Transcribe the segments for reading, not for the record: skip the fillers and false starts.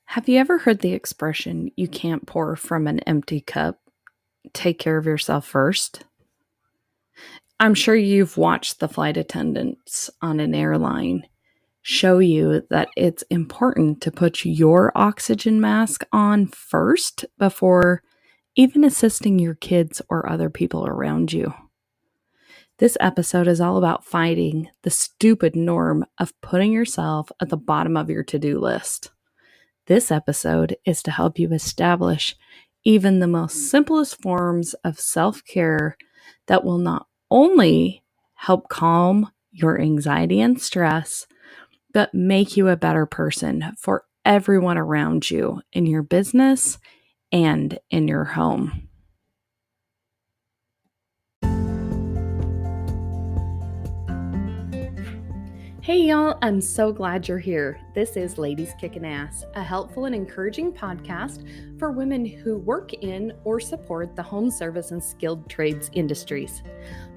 Have you ever heard the expression, you can't pour from an empty cup? Take care of yourself first? I'm sure you've watched the flight attendants on an airline show you that it's important to put your oxygen mask on first before even assisting your kids or other people around you. This episode is all about fighting the stupid norm of putting yourself at the bottom of your to-do list. This episode is to help you establish even the most simplest forms of self-care that will not only help calm your anxiety and stress, but make you a better person for everyone around you in your business and in your home. Hey y'all, I'm so glad you're here. This is Ladies Kickin' Ass, a helpful and encouraging podcast for women who work in or support the home service and skilled trades industries.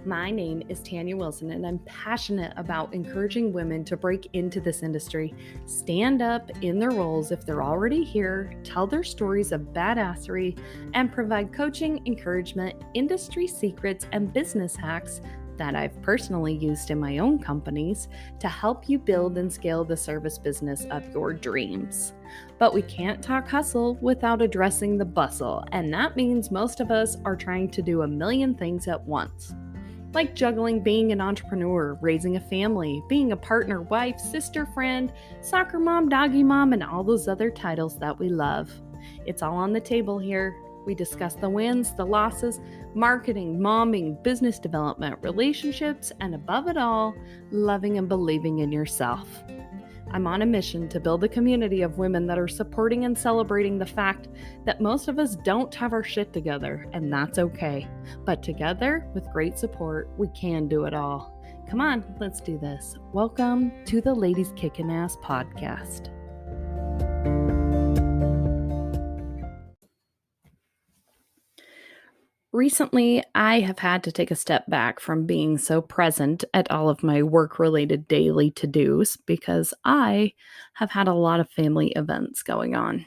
My name is Tanya Wilson, and I'm passionate about encouraging women to break into this industry, stand up in their roles if they're already here, tell their stories of badassery, and provide coaching, encouragement, industry secrets, and business hacks that I've personally used in my own companies to help you build and scale the service business of your dreams. But we can't talk hustle without addressing the bustle, and that means most of us are trying to do a million things at once. Like juggling being an entrepreneur, raising a family, being a partner, wife, sister, friend, soccer mom, doggy mom, and all those other titles that we love. It's all on the table here. We discuss the wins, the losses, marketing, momming, business development, relationships, and above it all, loving and believing in yourself. I'm on a mission to build a community of women that are supporting and celebrating the fact that most of us don't have our shit together, and that's okay. But together, with great support, we can do it all. Come on, let's do this. Welcome to the Ladies Kickin' Ass podcast. Recently, I have had to take a step back from being so present at all of my work-related daily to-dos because I have had a lot of family events going on.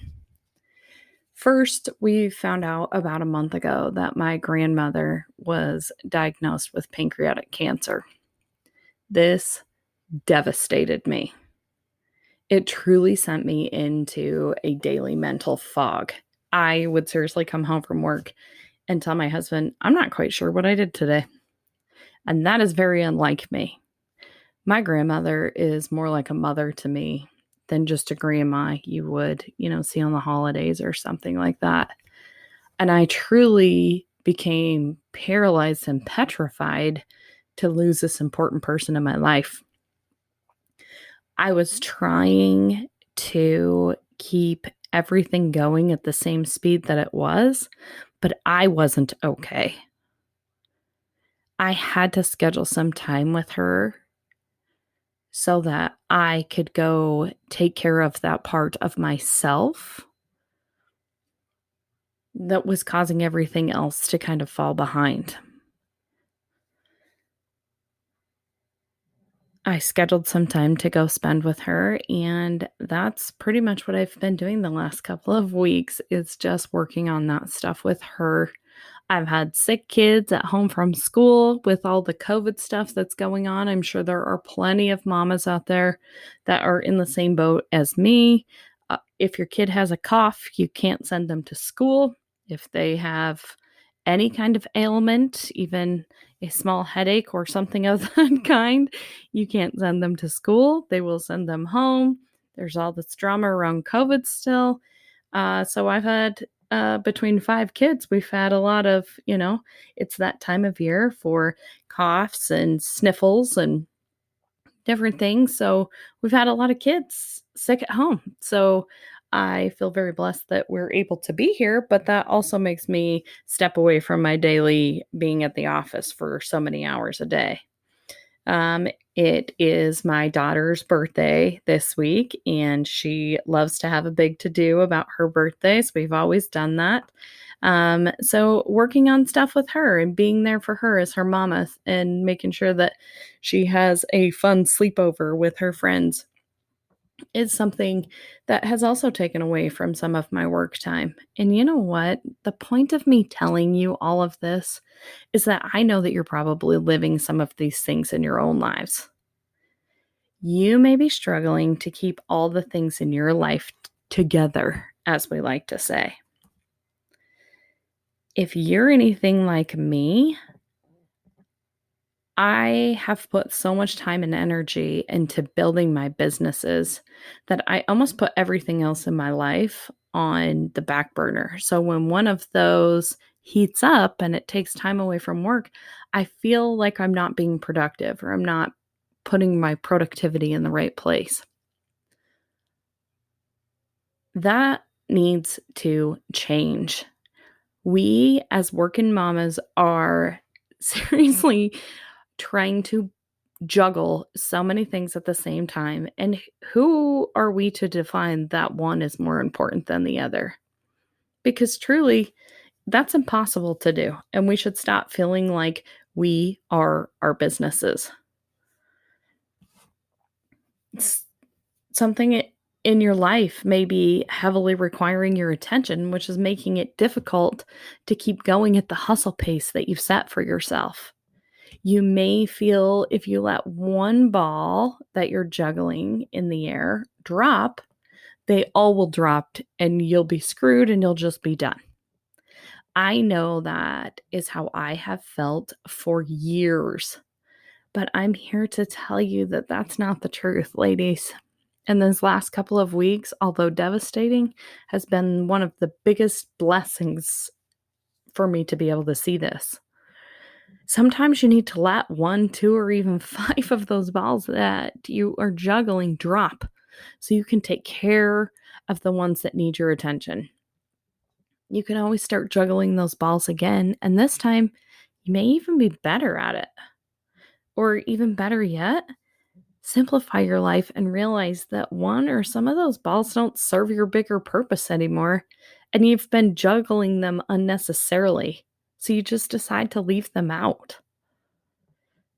First, we found out about a month ago that my grandmother was diagnosed with pancreatic cancer. This devastated me. It truly sent me into a daily mental fog. I would seriously come home from work and tell my husband, I'm not quite sure what I did today. And that is very unlike me. My grandmother is more like a mother to me than just a grandma you would, see on the holidays or something like that. And I truly became paralyzed and petrified to lose this important person in my life. I was trying to keep everything going at the same speed that it was, but I wasn't okay. I had to schedule some time with her so that I could go take care of that part of myself that was causing everything else to kind of fall behind. I scheduled some time to go spend with her, and that's pretty much what I've been doing the last couple of weeks is just working on that stuff with her. I've had sick kids at home from school with all the COVID stuff that's going on. I'm sure there are plenty of mamas out there that are in the same boat as me. If your kid has a cough, you can't send them to school. If they have any kind of ailment, even a small headache or something of that kind, you can't send them to school. They will send them home. There's all this drama around COVID still. So I've had between 5 kids, we've had a lot of, it's that time of year for coughs and sniffles and different things. So we've had a lot of kids sick at home. So I feel very blessed that we're able to be here, but that also makes me step away from my daily being at the office for so many hours a day. It is my daughter's birthday this week, and she loves to have a big to-do about her birthday, so we've always done that. So working on stuff with her and being there for her as her mama and making sure that she has a fun sleepover with her friends is something that has also taken away from some of my work time. And you know what? The point of me telling you all of this is that I know that you're probably living some of these things in your own lives. You may be struggling to keep all the things in your life together, as we like to say. If you're anything like me, I have put so much time and energy into building my businesses that I almost put everything else in my life on the back burner. So when one of those heats up and it takes time away from work, I feel like I'm not being productive or I'm not putting my productivity in the right place. That needs to change. We as working mamas are seriously trying to juggle so many things at the same time. And who are we to define that one is more important than the other? Because truly, that's impossible to do. And we should stop feeling like we are our businesses. Something in your life may be heavily requiring your attention, which is making it difficult to keep going at the hustle pace that you've set for yourself. You may feel if you let one ball that you're juggling in the air drop, they all will drop and you'll be screwed and you'll just be done. I know that is how I have felt for years, but I'm here to tell you that that's not the truth, ladies. And those last couple of weeks, although devastating, has been one of the biggest blessings for me to be able to see this. Sometimes you need to let 1, 2, or even 5 of those balls that you are juggling drop so you can take care of the ones that need your attention. You can always start juggling those balls again, and this time you may even be better at it. Or even better yet, simplify your life and realize that one or some of those balls don't serve your bigger purpose anymore, and you've been juggling them unnecessarily. So you just decide to leave them out.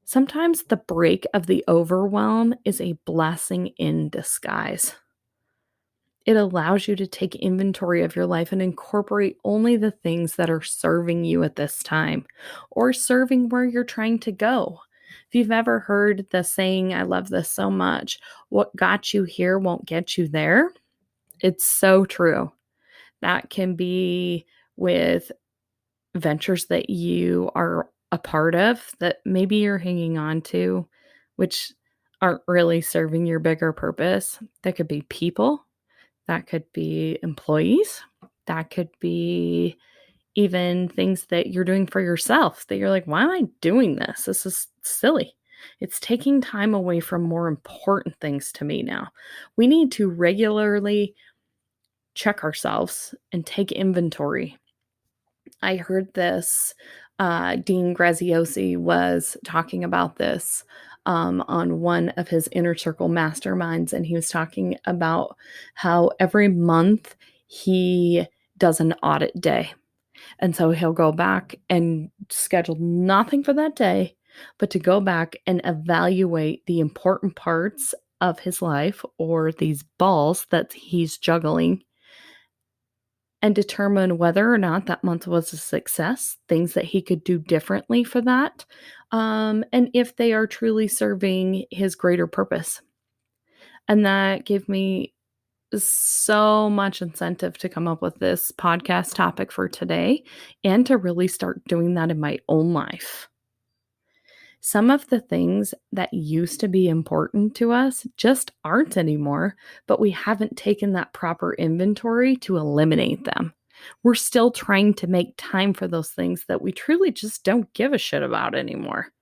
Sometimes the break of the overwhelm is a blessing in disguise. It allows you to take inventory of your life and incorporate only the things that are serving you at this time or serving where you're trying to go. If you've ever heard the saying, I love this so much, what got you here won't get you there. It's so true. That can be with ventures that you are a part of that maybe you're hanging on to, which aren't really serving your bigger purpose. That could be people, that could be employees, that could be even things that you're doing for yourself that you're like, why am I doing this? This is silly. It's taking time away from more important things to me now. We need to regularly check ourselves and take inventory. I heard this, Dean Graziosi was talking about this on one of his inner circle masterminds, and he was talking about how every month he does an audit day. And so he'll go back and schedule nothing for that day, but to go back and evaluate the important parts of his life or these balls that he's juggling and determine whether or not that month was a success, things that he could do differently for that, and if they are truly serving his greater purpose. And that gave me so much incentive to come up with this podcast topic for today and to really start doing that in my own life. Some of the things that used to be important to us just aren't anymore, but we haven't taken that proper inventory to eliminate them. We're still trying to make time for those things that we truly just don't give a shit about anymore.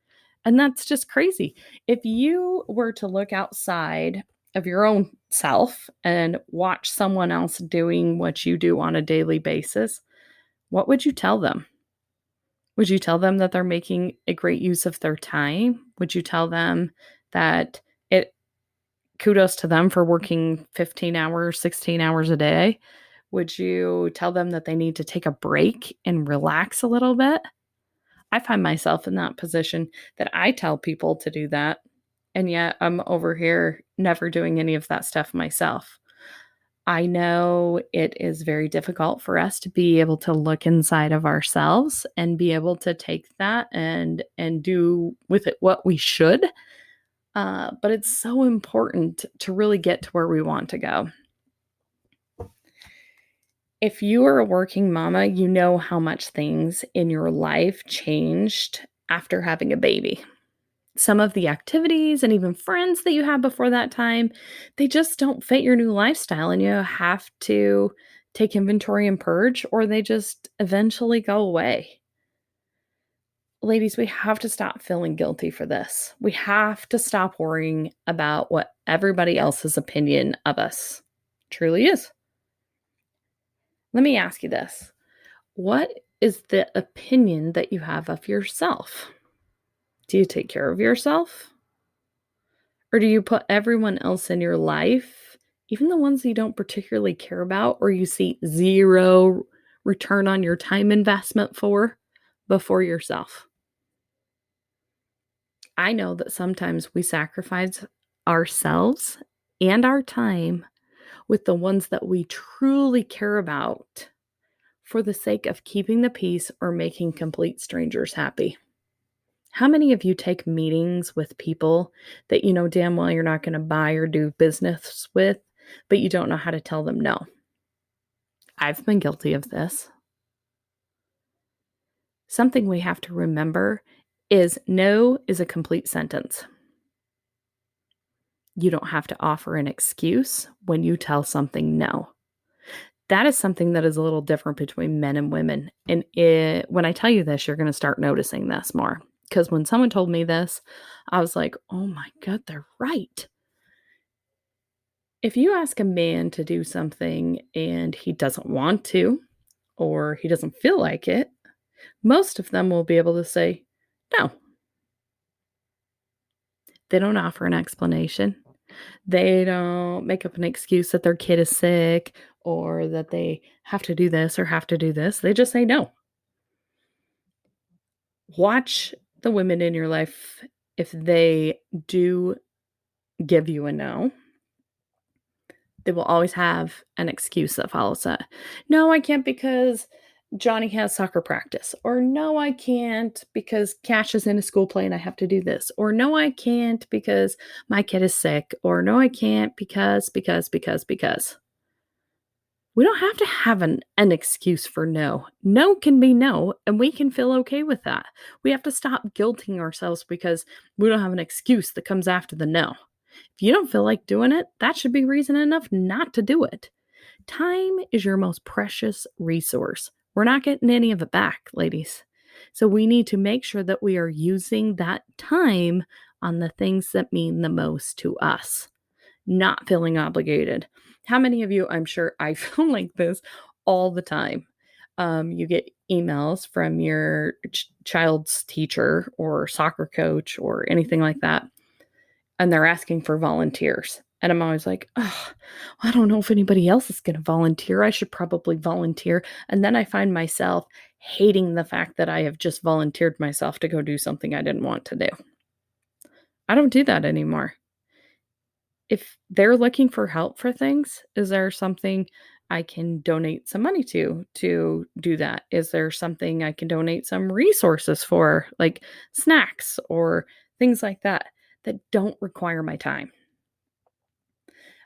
And that's just crazy. If you were to look outside of your own self and watch someone else doing what you do on a daily basis, what would you tell them? Would you tell them that they're making a great use of their time? Would you tell them that kudos to them for working 15 hours, 16 hours a day? Would you tell them that they need to take a break and relax a little bit? I find myself in that position that I tell people to do that. And yet I'm over here never doing any of that stuff myself. I know it is very difficult for us to be able to look inside of ourselves and be able to take that and do with it what we should. But it's so important to really get to where we want to go. If you are a working mama, you know how much things in your life changed after having a baby. Some of the activities and even friends that you had before that time, they just don't fit your new lifestyle, and you have to take inventory and purge, or they just eventually go away. Ladies, we have to stop feeling guilty for this. We have to stop worrying about what everybody else's opinion of us truly is. Let me ask you this. What is the opinion that you have of yourself? Do you take care of yourself? Or do you put everyone else in your life, even the ones you don't particularly care about or you see zero return on your time investment for, before yourself? I know that sometimes we sacrifice ourselves and our time with the ones that we truly care about for the sake of keeping the peace or making complete strangers happy. How many of you take meetings with people that you know damn well you're not going to buy or do business with, but you don't know how to tell them no? I've been guilty of this. Something we have to remember is no is a complete sentence. You don't have to offer an excuse when you tell something no. That is something that is a little different between men and women. And when I tell you this, you're going to start noticing this more. Because when someone told me this, I was like, oh my God, they're right. If you ask a man to do something and he doesn't want to, or he doesn't feel like it, most of them will be able to say no. They don't offer an explanation. They don't make up an excuse that their kid is sick or that they have to do this or have to do this. They just say no. Watch the women in your life. If they do give you a no, they will always have an excuse that follows that. No, I can't because Johnny has soccer practice. Or no, I can't because Cash is in a school play and I have to do this. Or no, I can't because my kid is sick. Or no, I can't because. We don't have to have an excuse for no. No can be no, and we can feel okay with that. We have to stop guilting ourselves because we don't have an excuse that comes after the no. If you don't feel like doing it, that should be reason enough not to do it. Time is your most precious resource. We're not getting any of it back, ladies. So we need to make sure that we are using that time on the things that mean the most to us, not feeling obligated. How many of you, I'm sure I feel like this all the time. You get emails from your child's teacher or soccer coach or anything like that, and they're asking for volunteers. And I'm always like, oh, I don't know if anybody else is going to volunteer. I should probably volunteer. And then I find myself hating the fact that I have just volunteered myself to go do something I didn't want to do. I don't do that anymore. If they're looking for help for things, is there something I can donate some money to do that? Is there something I can donate some resources for, like snacks or things like that, that don't require my time?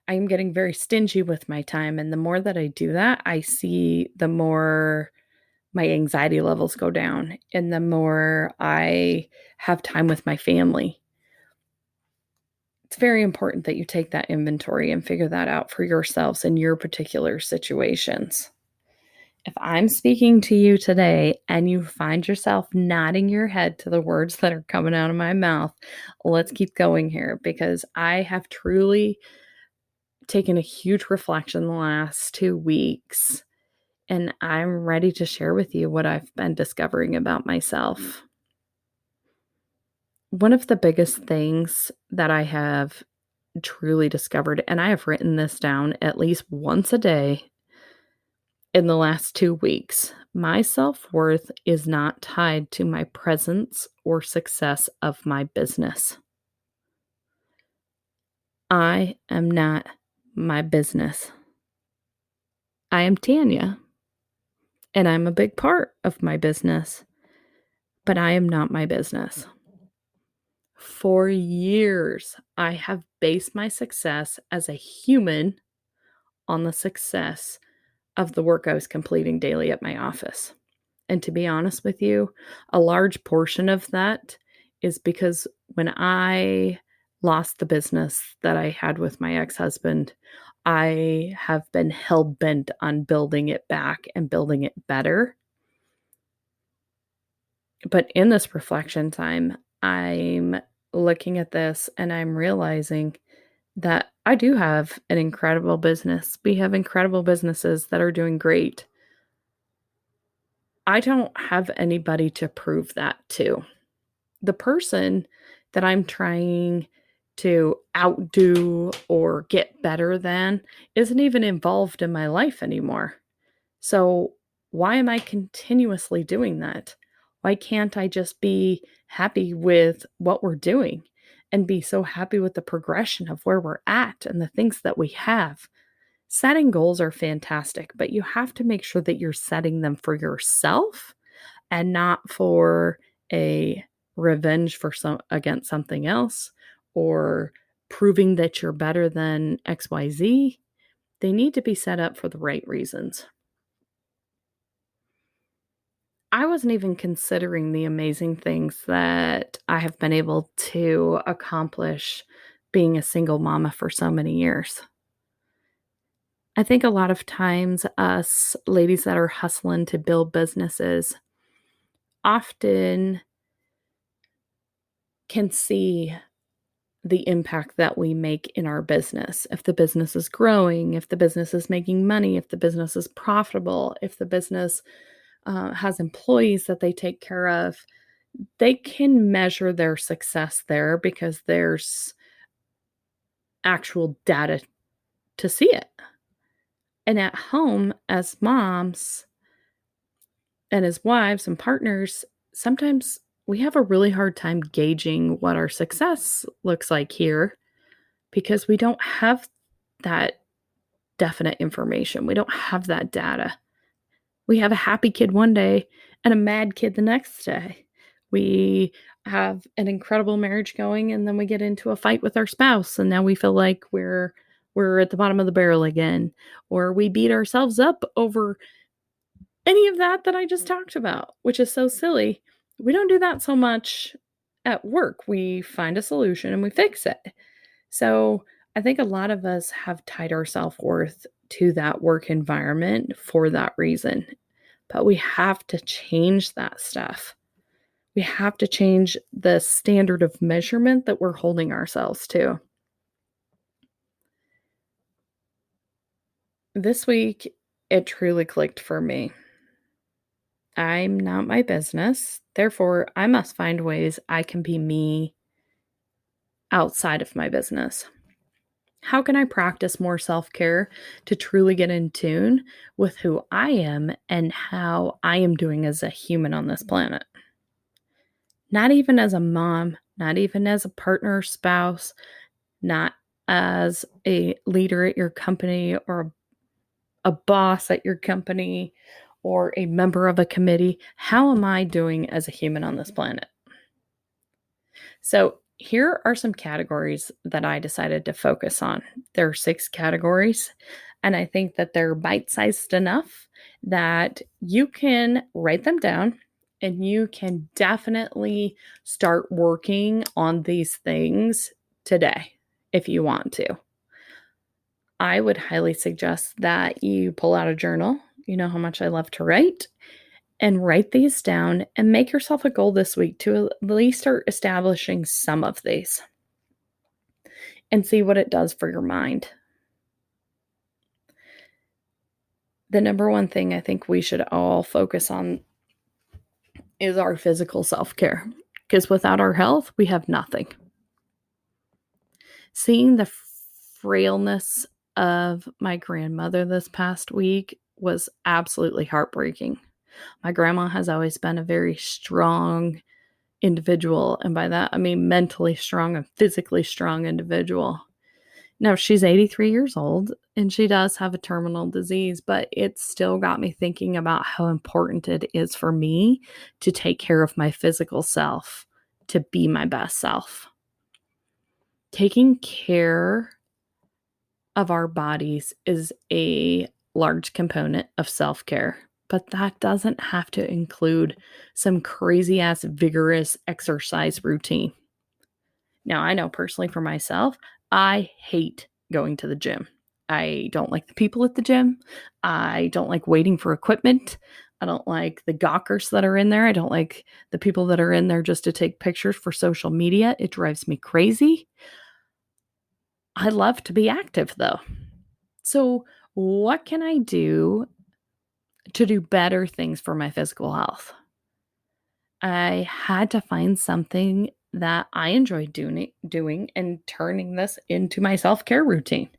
I am getting very stingy with my time, and the more that I do that, I see the more my anxiety levels go down and the more I have time with my family. It's very important that you take that inventory and figure that out for yourselves in your particular situations. If I'm speaking to you today and you find yourself nodding your head to the words that are coming out of my mouth, let's keep going here, because I have truly taken a huge reflection the last 2 weeks, and I'm ready to share with you what I've been discovering about myself. One of the biggest things that I have truly discovered, and I have written this down at least once a day in the last 2 weeks, my self-worth is not tied to my presence or success of my business. I am not my business. I am Tanya, and I'm a big part of my business, but I am not my business. For years, I have based my success as a human on the success of the work I was completing daily at my office. And to be honest with you, a large portion of that is because when I lost the business that I had with my ex husband, I have been hell bent on building it back and building it better. But in this reflection time, I'm looking at this and I'm realizing that I do have an incredible business. We have incredible businesses that are doing great. I don't have anybody to prove that to. The person that I'm trying to outdo or get better than isn't even involved in my life anymore. So, why am I continuously doing that? Why can't I just be happy with what we're doing and be so happy with the progression of where we're at and the things that we have? Setting goals are fantastic, but you have to make sure that you're setting them for yourself and not for a revenge for some against something else or proving that you're better than XYZ. They need to be set up for the right reasons. I wasn't even considering the amazing things that I have been able to accomplish being a single mama for so many years. I think a lot of times, us ladies that are hustling to build businesses often can see the impact that we make in our business. If the business is growing, if the business is making money, if the business is profitable, if the business has employees that they take care of, they can measure their success there because there's actual data to see it. And at home, as moms and as wives and partners, sometimes we have a really hard time gauging what our success looks like here because we don't have that definite information. We don't have that data. We have a happy kid one day and a mad kid the next day. We have an incredible marriage going and then we get into a fight with our spouse and now we feel like we're at the bottom of the barrel again, or we beat ourselves up over any of that I just talked about, which is so silly. We don't do that so much at work. We find a solution and we fix it. So I think a lot of us have tied our self-worth to that work environment for that reason. But we have to change that stuff. We have to change the standard of measurement that we're holding ourselves to. This week, it truly clicked for me. I'm not my business. Therefore, I must find ways I can be me outside of my business. How can I practice more self-care to truly get in tune with who I am and how I am doing as a human on this planet? Not even as a mom, not even as a partner or spouse, not as a leader at your company or a boss at your company or a member of a committee. How am I doing as a human on this planet? So, here are some categories that I decided to focus on. There are 6 categories, and I think that they're bite-sized enough that you can write them down and you can definitely start working on these things today if you want to. I would highly suggest that you pull out a journal. You know how much I love to write. And write these down and make yourself a goal this week to at least start establishing some of these and see what it does for your mind. The number one thing I think we should all focus on is our physical self-care, because without our health, we have nothing. Seeing the frailness of my grandmother this past week was absolutely heartbreaking. My grandma has always been a very strong individual, and by that I mean mentally strong and physically strong individual. Now, she's 83 years old and she does have a terminal disease, but it still got me thinking about how important it is for me to take care of my physical self, to be my best self. Taking care of our bodies is a large component of self-care, but that doesn't have to include some crazy ass vigorous exercise routine. Now, I know personally for myself, I hate going to the gym. I don't like the people at the gym. I don't like waiting for equipment. I don't like the gawkers that are in there. I don't like the people that are in there just to take pictures for social media. It drives me crazy. I love to be active though. So, what can I do to do better things for my physical health? I had to find something that I enjoyed doing and turning this into my self-care routine.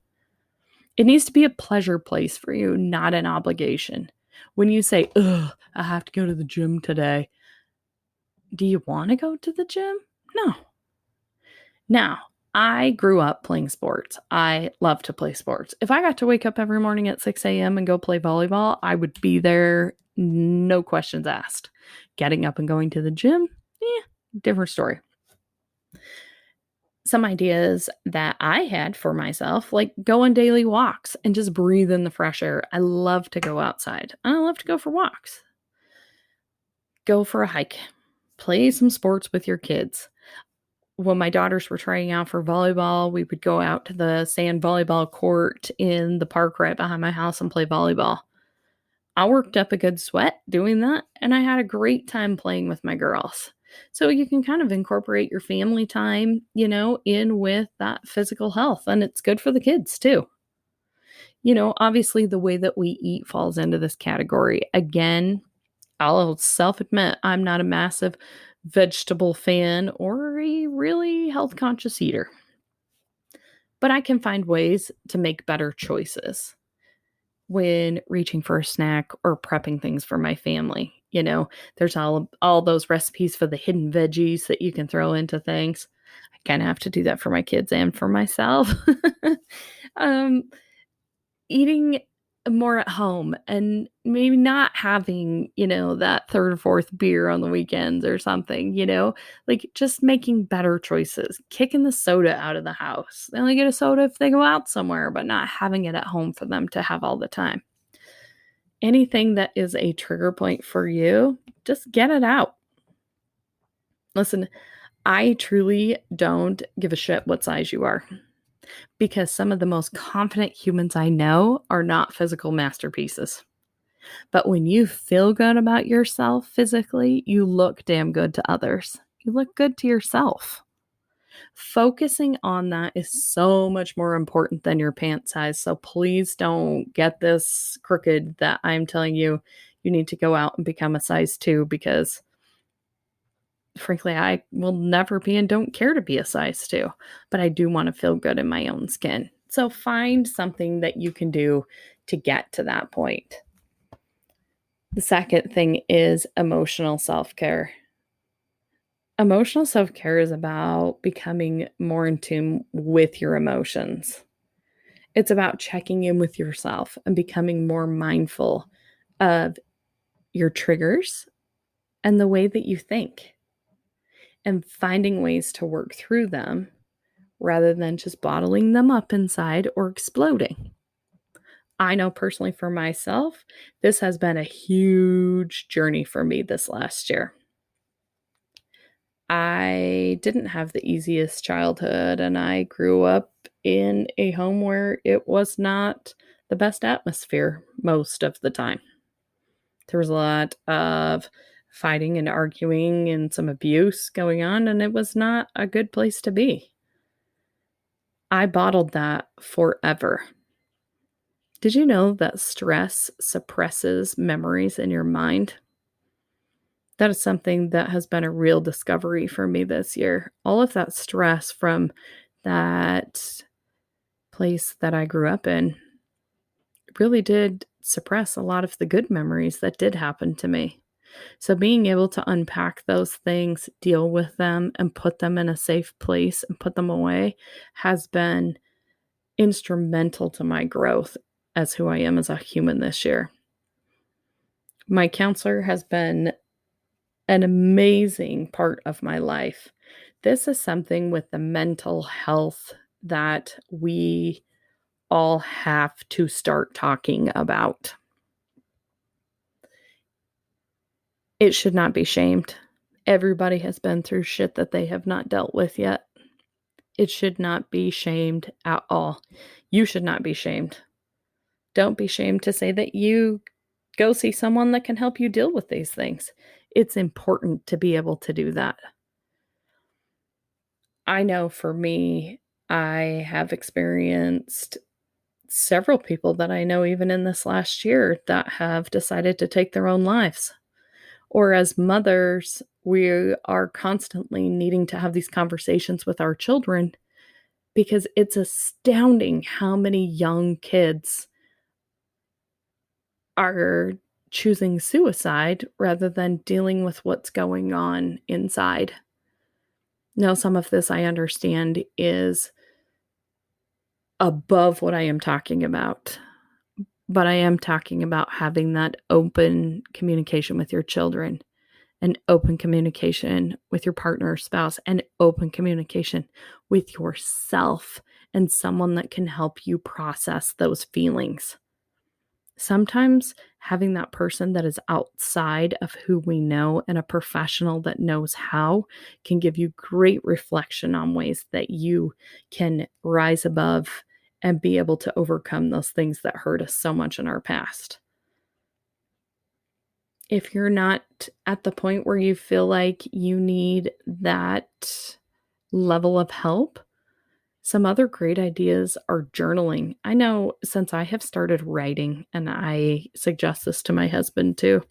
It needs to be a pleasure place for you, not an obligation. When you say, "Ugh, I have to go to the gym today," do you want to go to the gym? No. Now, I grew up playing sports. I love to play sports. If I got to wake up every morning at 6 a.m. and go play volleyball, I would be there, no questions asked. Getting up and going to the gym, different story. Some ideas that I had for myself, like go on daily walks and just breathe in the fresh air. I love to go outside. I love to go for walks. Go for a hike. Play some sports with your kids. When my daughters were trying out for volleyball, we would go out to the sand volleyball court in the park right behind my house and play volleyball. I worked up a good sweat doing that, and I had a great time playing with my girls. So you can kind of incorporate your family time, in with that physical health, and it's good for the kids too. Obviously the way that we eat falls into this category. Again, I'll self-admit I'm not a massive vegetable fan or a really health conscious eater, but I can find ways to make better choices when reaching for a snack or prepping things for my family. There's all those recipes for the hidden veggies that you can throw into things. I kind of have to do that for my kids and for myself. um, Eating more at home and maybe not having, that third or fourth beer on the weekends or something, like just making better choices, kicking the soda out of the house. They only get a soda if they go out somewhere, but not having it at home for them to have all the time. Anything that is a trigger point for you, just get it out. Listen, I truly don't give a shit what size you are, because some of the most confident humans I know are not physical masterpieces. But when you feel good about yourself physically, you look damn good to others. You look good to yourself. Focusing on that is so much more important than your pant size. So please don't get this crooked that I'm telling you need to go out and become a size 2, because frankly, I will never be and don't care to be a size 2, but I do want to feel good in my own skin. So find something that you can do to get to that point. The second thing is emotional self-care. Emotional self-care is about becoming more in tune with your emotions. It's about checking in with yourself and becoming more mindful of your triggers and the way that you think, and finding ways to work through them rather than just bottling them up inside or exploding. I know personally for myself, this has been a huge journey for me this last year. I didn't have the easiest childhood, and I grew up in a home where it was not the best atmosphere most of the time. There was a lot of fighting and arguing and some abuse going on, and it was not a good place to be. I bottled that forever. Did you know that stress suppresses memories in your mind? That is something that has been a real discovery for me this year. All of that stress from that place that I grew up in really did suppress a lot of the good memories that did happen to me. So being able to unpack those things, deal with them, and put them in a safe place and put them away has been instrumental to my growth as who I am as a human this year. My counselor has been an amazing part of my life. This is something with the mental health that we all have to start talking about. It should not be shamed. Everybody has been through shit that they have not dealt with yet. It should not be shamed at all. You should not be shamed. Don't be shamed to say that you go see someone that can help you deal with these things. It's important to be able to do that. I know for me, I have experienced several people that I know even in this last year that have decided to take their own lives. Or as mothers, we are constantly needing to have these conversations with our children because it's astounding how many young kids are choosing suicide rather than dealing with what's going on inside. Now, some of this I understand is above what I am talking about, but I am talking about having that open communication with your children, and open communication with your partner or spouse, and open communication with yourself and someone that can help you process those feelings. Sometimes having that person that is outside of who we know and a professional that knows how can give you great reflection on ways that you can rise above and be able to overcome those things that hurt us so much in our past. If you're not at the point where you feel like you need that level of help, some other great ideas are journaling. I know since I have started writing, and I suggest this to my husband too,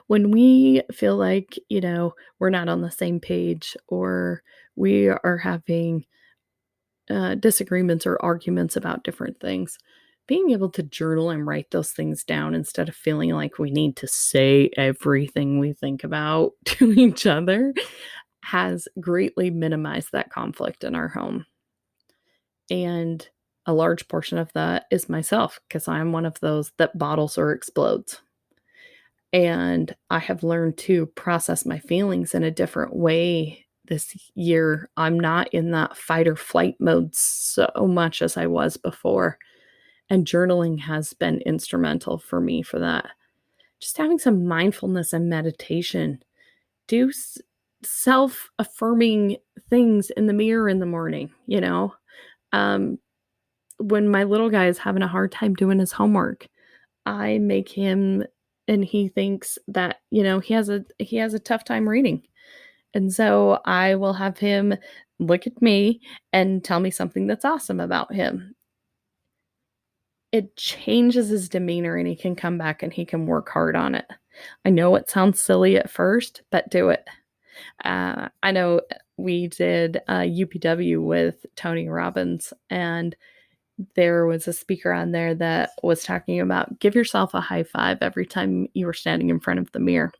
when we feel like, we're not on the same page or we are having disagreements or arguments about different things, being able to journal and write those things down instead of feeling like we need to say everything we think about to each other has greatly minimized that conflict in our home. And a large portion of that is myself, because I'm one of those that bottles or explodes. And I have learned to process my feelings in a different way this year. I'm not in that fight or flight mode so much as I was before. And journaling has been instrumental for me for that. Just having some mindfulness and meditation. Do self-affirming things in the mirror in the morning, when my little guy is having a hard time doing his homework, I make him, and he thinks that, he has a tough time reading. And so I will have him look at me and tell me something that's awesome about him. It changes his demeanor and he can come back and he can work hard on it. I know it sounds silly at first, but do it. I know we did UPW with Tony Robbins, and there was a speaker on there that was talking about give yourself a high five every time you were standing in front of the mirror,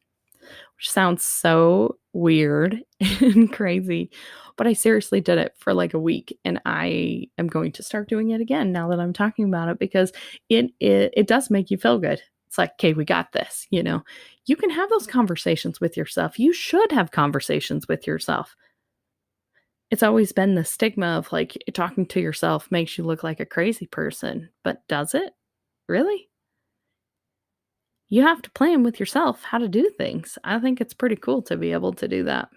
which sounds so weird and crazy, but I seriously did it for like a week, and I am going to start doing it again now that I'm talking about it, because it does make you feel good. It's like, okay, we got this, You can have those conversations with yourself. You should have conversations with yourself. It's always been the stigma of like talking to yourself makes you look like a crazy person, but does it? Really? You have to plan with yourself how to do things. I think it's pretty cool to be able to do that.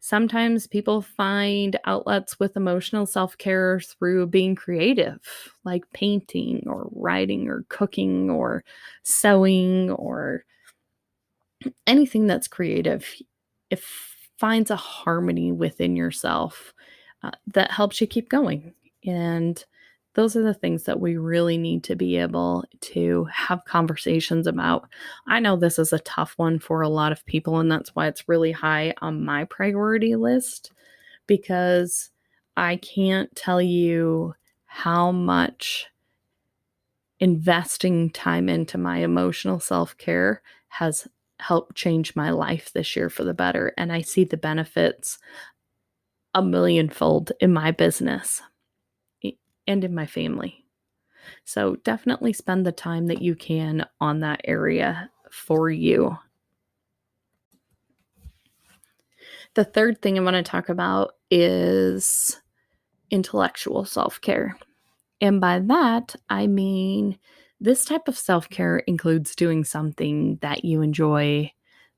Sometimes people find outlets with emotional self-care through being creative, like painting or writing or cooking or sewing or anything that's creative. It finds a harmony within yourself that helps you keep going. And those are the things that we really need to be able to have conversations about. I know this is a tough one for a lot of people, and that's why it's really high on my priority list, because I can't tell you how much investing time into my emotional self-care has helped change my life this year for the better. And I see the benefits a millionfold in my business. and in my family. So definitely spend the time that you can on that area for you. The third thing I want to talk about is intellectual self-care. And by that, I mean this type of self-care includes doing something that you enjoy,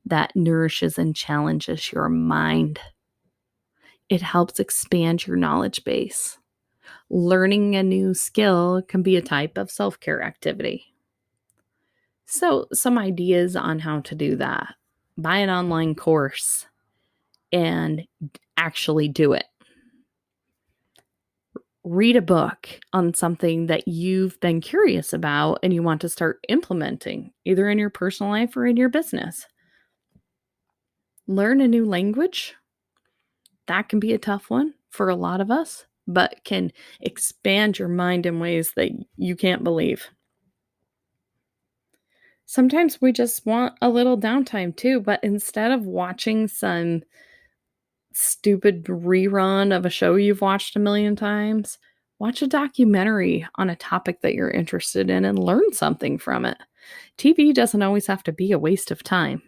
that nourishes and challenges your mind. It helps expand your knowledge base. Learning a new skill can be a type of self-care activity. So, some ideas on how to do that. Buy an online course and actually do it. Read a book on something that you've been curious about and you want to start implementing, either in your personal life or in your business. Learn a new language. That can be a tough one for a lot of us, but can expand your mind in ways that you can't believe. Sometimes we just want a little downtime too, but instead of watching some stupid rerun of a show you've watched a million times, watch a documentary on a topic that you're interested in and learn something from it. TV doesn't always have to be a waste of time.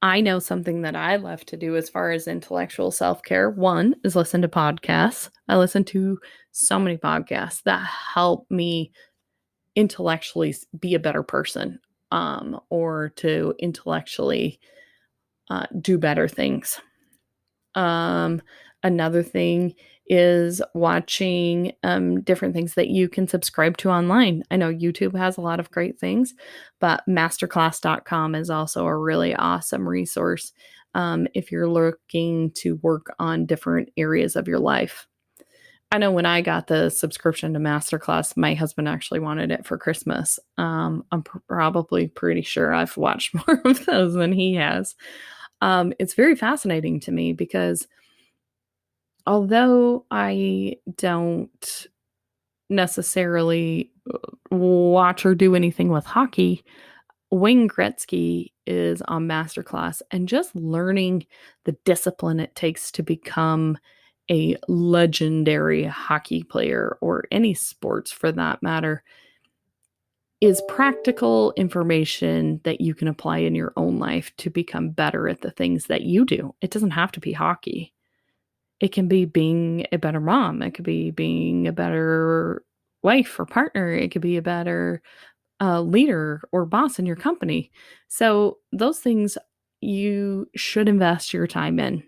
I know something that I love to do as far as intellectual self-care. One is listen to podcasts. I listen to so many podcasts that help me intellectually be a better person, or to intellectually do better things. Another thing is watching different things that you can subscribe to online. I know YouTube has a lot of great things, but masterclass.com is also a really awesome resource if you're looking to work on different areas of your life. I know when I got the subscription to Masterclass, my husband actually wanted it for Christmas. I'm probably pretty sure I've watched more of those than he has. It's very fascinating to me because although I don't necessarily watch or do anything with hockey, Wayne Gretzky is on Masterclass, and just learning the discipline it takes to become a legendary hockey player, or any sports for that matter, is practical information that you can apply in your own life to become better at the things that you do. It doesn't have to be hockey. It can be being a better mom. It could be being a better wife or partner. It could be a better leader or boss in your company. So those things you should invest your time in.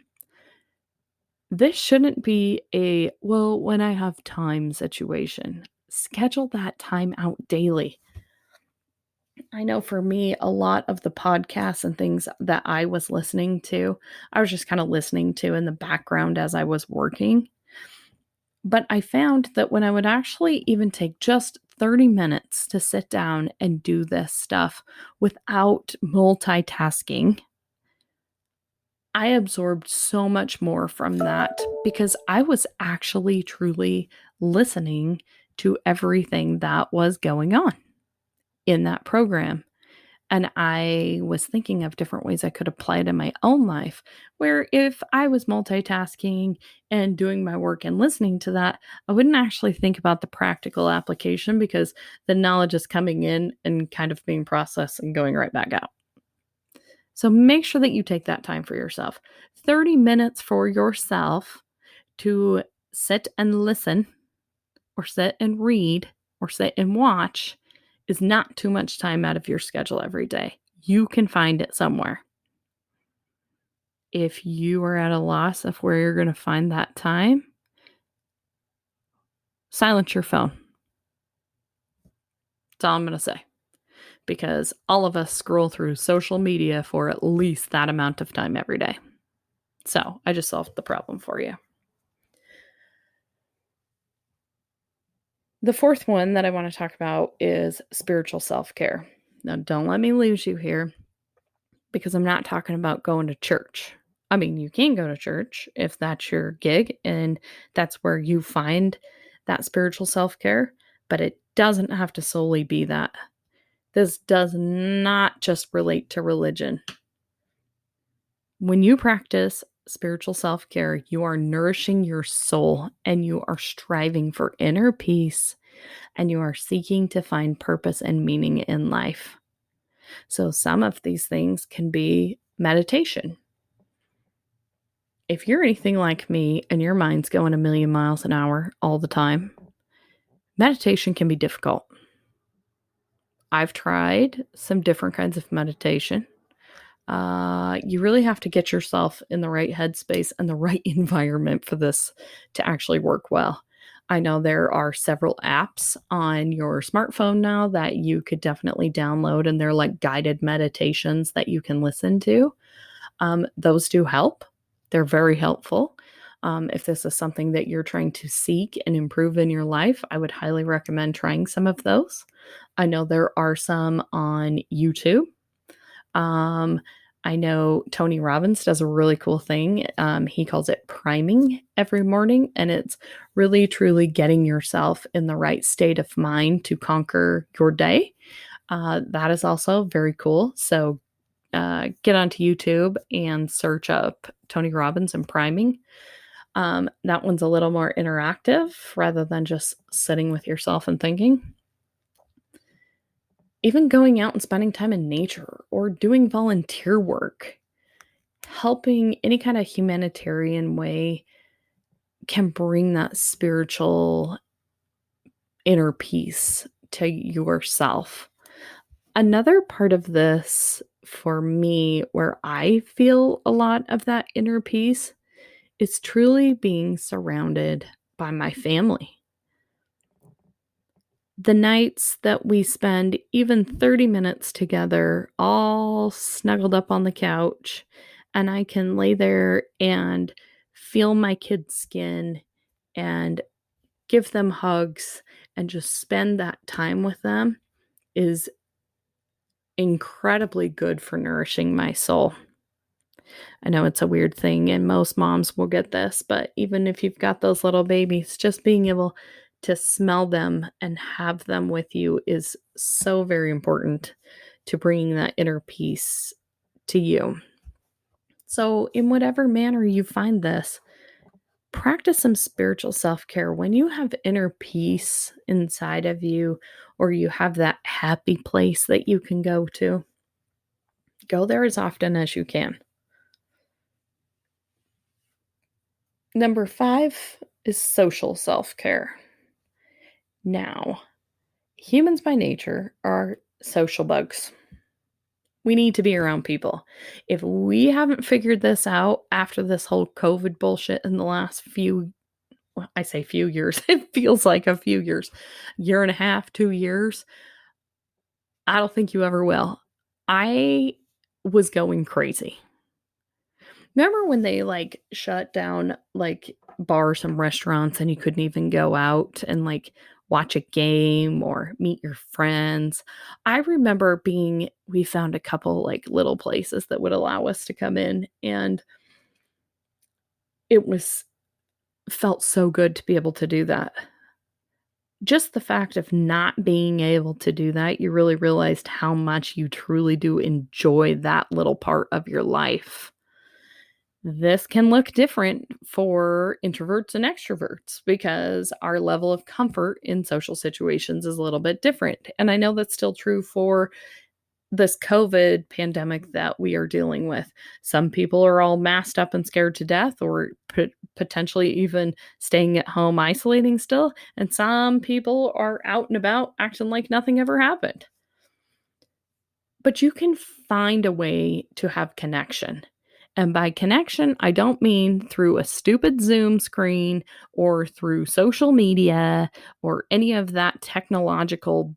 This shouldn't be a, well, when I have time situation. Schedule that time out daily. I know for me, a lot of the podcasts and things that I was listening to, I was just kind of listening to in the background as I was working. But I found that when I would actually even take just 30 minutes to sit down and do this stuff without multitasking, I absorbed so much more from that because I was actually truly listening to everything that was going on in that program. And I was thinking of different ways I could apply it in my own life, where if I was multitasking and doing my work and listening to that, I wouldn't actually think about the practical application because the knowledge is coming in and kind of being processed and going right back out. So make sure that you take that time for yourself. 30 minutes for yourself to sit and listen, or sit and read, or sit and watch is not too much time out of your schedule every day. You can find it somewhere. If you are at a loss of where you're going to find that time, silence your phone. That's all I'm going to say. Because all of us scroll through social media for at least that amount of time every day. So I just solved the problem for you. The fourth one that I want to talk about is spiritual self-care. Now, don't let me lose you here, because I'm not talking about going to church. I mean, you can go to church if that's your gig and that's where you find that spiritual self-care, but it doesn't have to solely be that. This does not just relate to religion. When you practice spiritual self-care, you are nourishing your soul and you are striving for inner peace and you are seeking to find purpose and meaning in life. So some of these things can be meditation. If you're anything like me and your mind's going a million miles an hour all the time, meditation can be difficult. I've tried some different kinds of meditation. You really have to get yourself in the right headspace and the right environment for this to actually work well. I know there are several apps on your smartphone now that you could definitely download, and they're like guided meditations that you can listen to. Those do help. They're very helpful. If this is something that you're trying to seek and improve in your life, I would highly recommend trying some of those. I know there are some on YouTube. I know Tony Robbins does a really cool thing. He calls it priming every morning, and it's really truly getting yourself in the right state of mind to conquer your day. That is also very cool. So get onto YouTube and search up Tony Robbins and priming. That one's a little more interactive rather than just sitting with yourself and thinking. Even going out and spending time in nature or doing volunteer work, helping any kind of humanitarian way can bring that spiritual inner peace to yourself. Another part of this for me, where I feel a lot of that inner peace, is truly being surrounded by my family. The nights that we spend even 30 minutes together, all snuggled up on the couch, and I can lay there and feel my kids' skin and give them hugs and just spend that time with them, is incredibly good for nourishing my soul. I know it's a weird thing, and most moms will get this, but even if you've got those little babies, just being able to smell them and have them with you is so very important to bringing that inner peace to you. So, in whatever manner you find this, practice some spiritual self-care. When you have inner peace inside of you, or you have that happy place that you can go there as often as you can. Number 5 is social self-care. Now, humans by nature are social bugs. We need to be around people. If we haven't figured this out after this whole COVID bullshit in the last I say few years, it feels like a few years, year and a half, 2 years, I don't think you ever will. I was going crazy. Remember when they shut down bars and restaurants and you couldn't even go out and watch a game or meet your friends? I remember we found a couple little places that would allow us to come in, and it felt so good to be able to do that. Just the fact of not being able to do that, you really realized how much you truly do enjoy that little part of your life. This can look different for introverts and extroverts because our level of comfort in social situations is a little bit different. And I know that's still true for this COVID pandemic that we are dealing with. Some people are all masked up and scared to death, or potentially even staying at home isolating still. And some people are out and about acting like nothing ever happened. But you can find a way to have connection. And by connection, I don't mean through a stupid Zoom screen or through social media or any of that technological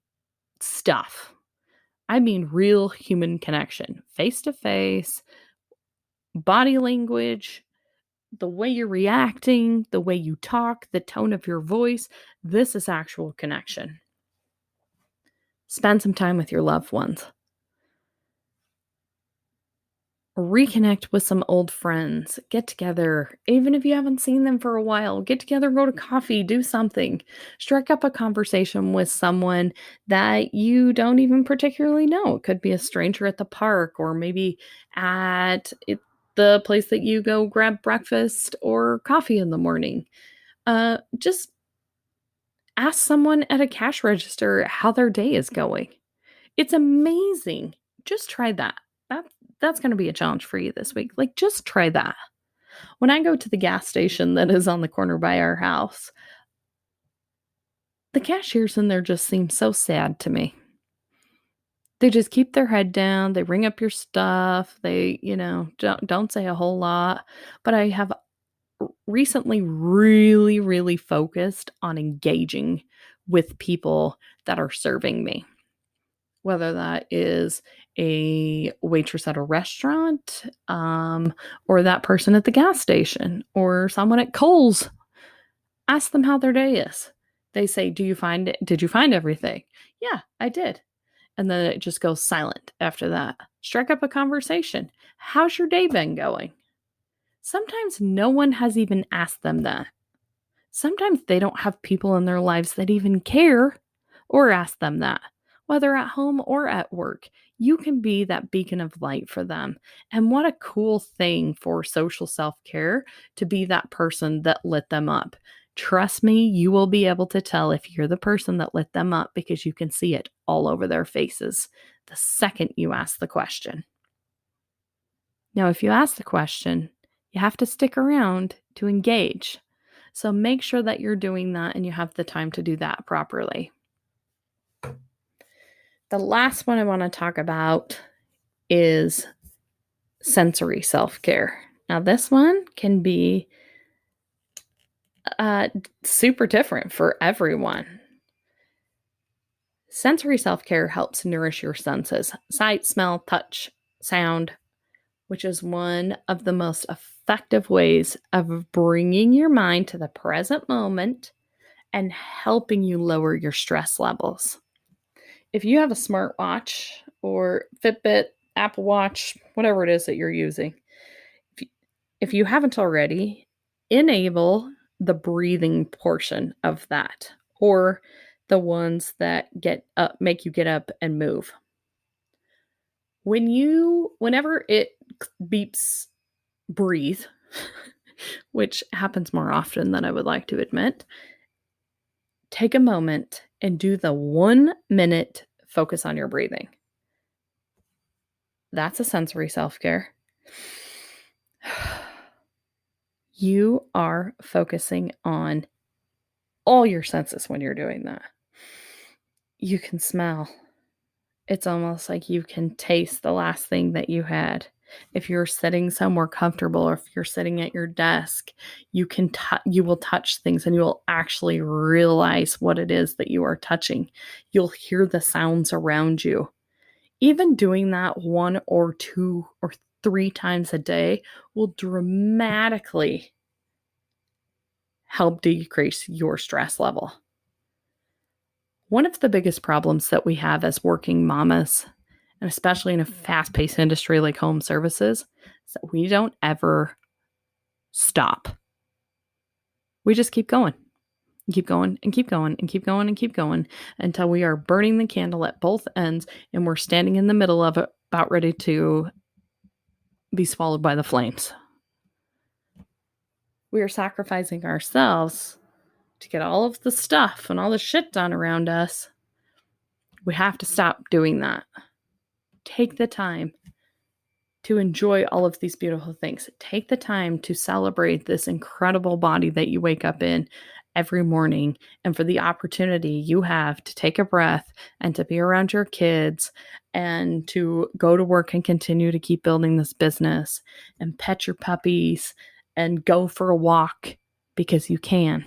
stuff. I mean real human connection, face to face, body language, the way you're reacting, the way you talk, the tone of your voice. This is actual connection. Spend some time with your loved ones. Reconnect with some old friends. Get together. Even if you haven't seen them for a while, get together, go to coffee, do something. Strike up a conversation with someone that you don't even particularly know. It could be a stranger at the park, or maybe at the place that you go grab breakfast or coffee in the morning. Just ask someone at a cash register how their day is going. It's amazing. Just try that. That that's going to be a challenge for you this week. Like, just try that. When I go to the gas station that is on the corner by our house, the cashiers in there just seem so sad to me. They just keep their head down. They ring up your stuff. They, don't say a whole lot. But I have recently really, really focused on engaging with people that are serving me, whether that is a waitress at a restaurant, or that person at the gas station, or someone at Kohl's. Ask them how their day is. They say, did you find everything? Yeah, I did. And then it just goes silent after that. Strike up a conversation. How's your day been going? Sometimes no one has even asked them that. Sometimes they don't have people in their lives that even care or ask them that, whether at home or at work. You can be that beacon of light for them. And what a cool thing for social self-care to be that person that lit them up. Trust me, you will be able to tell if you're the person that lit them up because you can see it all over their faces the second you ask the question. Now, if you ask the question, you have to stick around to engage. So make sure that you're doing that and you have the time to do that properly. The last one I want to talk about is sensory self-care. Now, this one can be super different for everyone. Sensory self-care helps nourish your senses: sight, smell, touch, sound, which is one of the most effective ways of bringing your mind to the present moment and helping you lower your stress levels. If you have a smartwatch or Fitbit, Apple Watch, whatever it is that you're using, if you haven't already, enable the breathing portion of that, or the ones that make you get up and move. Whenever it beeps breathe, which happens more often than I would like to admit, take a moment and do the 1 minute focus on your breathing. That's a sensory self-care. You are focusing on all your senses when you're doing that. You can smell. It's almost like you can taste the last thing that you had. If you're sitting somewhere comfortable, or if you're sitting at your desk, you will touch things and you will actually realize what it is that you are touching. You'll hear the sounds around you. Even doing that 1 or 2 or 3 times a day will dramatically help decrease your stress level. One of the biggest problems that we have as working mamas, and especially in a fast-paced industry like home services, is that we don't ever stop. We just keep going. Keep going and keep going and keep going and keep going until we are burning the candle at both ends and we're standing in the middle of it, about ready to be swallowed by the flames. We are sacrificing ourselves to get all of the stuff and all the shit done around us. We have to stop doing that. Take the time to enjoy all of these beautiful things. Take the time to celebrate this incredible body that you wake up in every morning, and for the opportunity you have to take a breath and to be around your kids and to go to work and continue to keep building this business and pet your puppies and go for a walk because you can.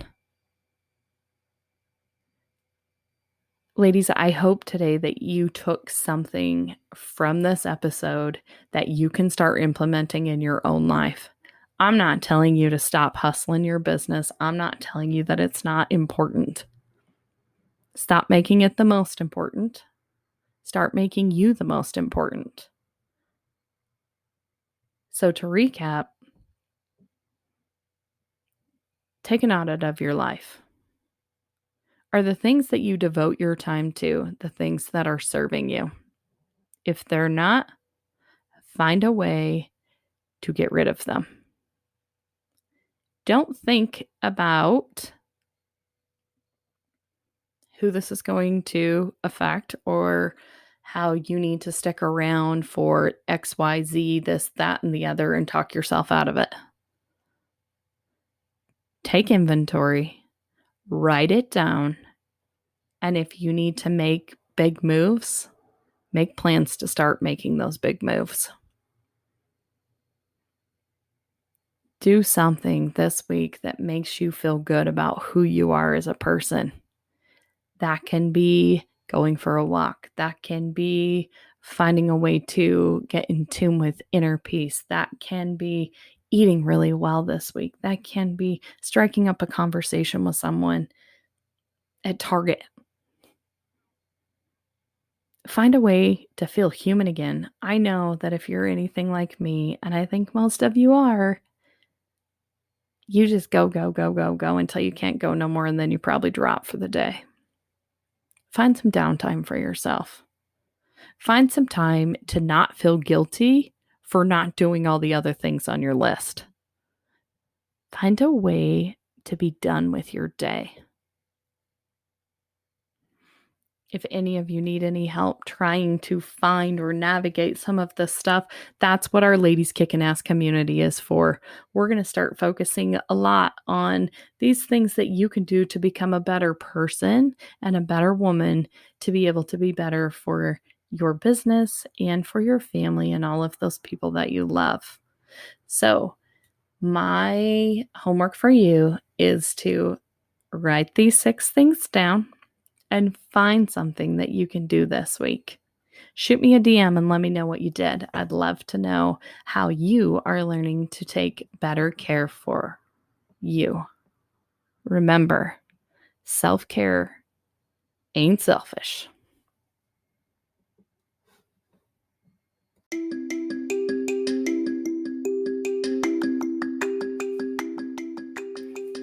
Ladies, I hope today that you took something from this episode that you can start implementing in your own life. I'm not telling you to stop hustling your business. I'm not telling you that it's not important. Stop making it the most important. Start making you the most important. So to recap, take an audit of your life. Are the things that you devote your time to the things that are serving you? If they're not, find a way to get rid of them. Don't think about who this is going to affect or how you need to stick around for XYZ, this, that, and the other, and talk yourself out of it. Take inventory, write it down, and if you need to make big moves, make plans to start making those big moves. Do something this week that makes you feel good about who you are as a person. That can be going for a walk. That can be finding a way to get in tune with inner peace. That can be eating really well this week. That can be striking up a conversation with someone at Target. Find a way to feel human again. I know that if you're anything like me, and I think most of you are, you just go until you can't go no more, and then you probably drop for the day. Find some downtime for yourself. Find some time to not feel guilty for not doing all the other things on your list. Find a way to be done with your day. If any of you need any help trying to find or navigate some of this stuff, that's what our Ladies Kickin' Ass community is for. We're going to start focusing a lot on these things that you can do to become a better person and a better woman to be able to be better for your business and for your family and all of those people that you love. So my homework for you is to write these 6 things down and find something that you can do this week. Shoot me a DM and let me know what you did. I'd love to know how you are learning to take better care for you. Remember, self-care ain't selfish.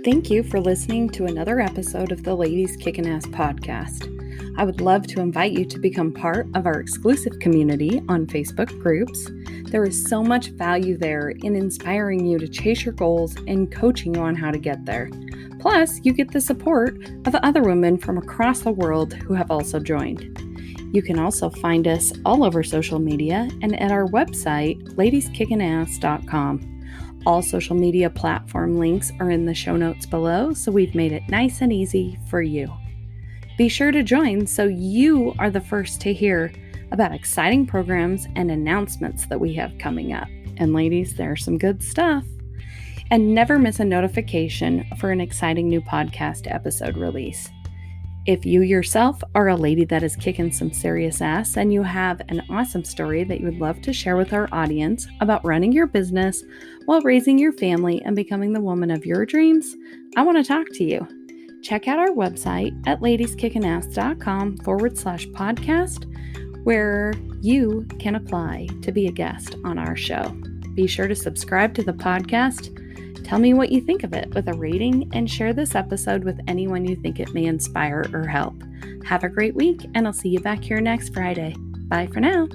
Thank you for listening to another episode of the Ladies Kickin' Ass podcast. I would love to invite you to become part of our exclusive community on Facebook groups. There is so much value there in inspiring you to chase your goals and coaching you on how to get there. Plus, you get the support of other women from across the world who have also joined. You can also find us all over social media and at our website, ladieskickinass.com. All social media platform links are in the show notes below, so we've made it nice and easy for you. Be sure to join so you are the first to hear about exciting programs and announcements that we have coming up. And ladies, there's some good stuff. And never miss a notification for an exciting new podcast episode release. If you yourself are a lady that is kicking some serious ass and you have an awesome story that you would love to share with our audience about running your business while raising your family and becoming the woman of your dreams, I want to talk to you. Check out our website at ladieskickinass.com/podcast, where you can apply to be a guest on our show. Be sure to subscribe to the podcast. Tell me what you think of it with a rating and share this episode with anyone you think it may inspire or help. Have a great week, and I'll see you back here next Friday. Bye for now.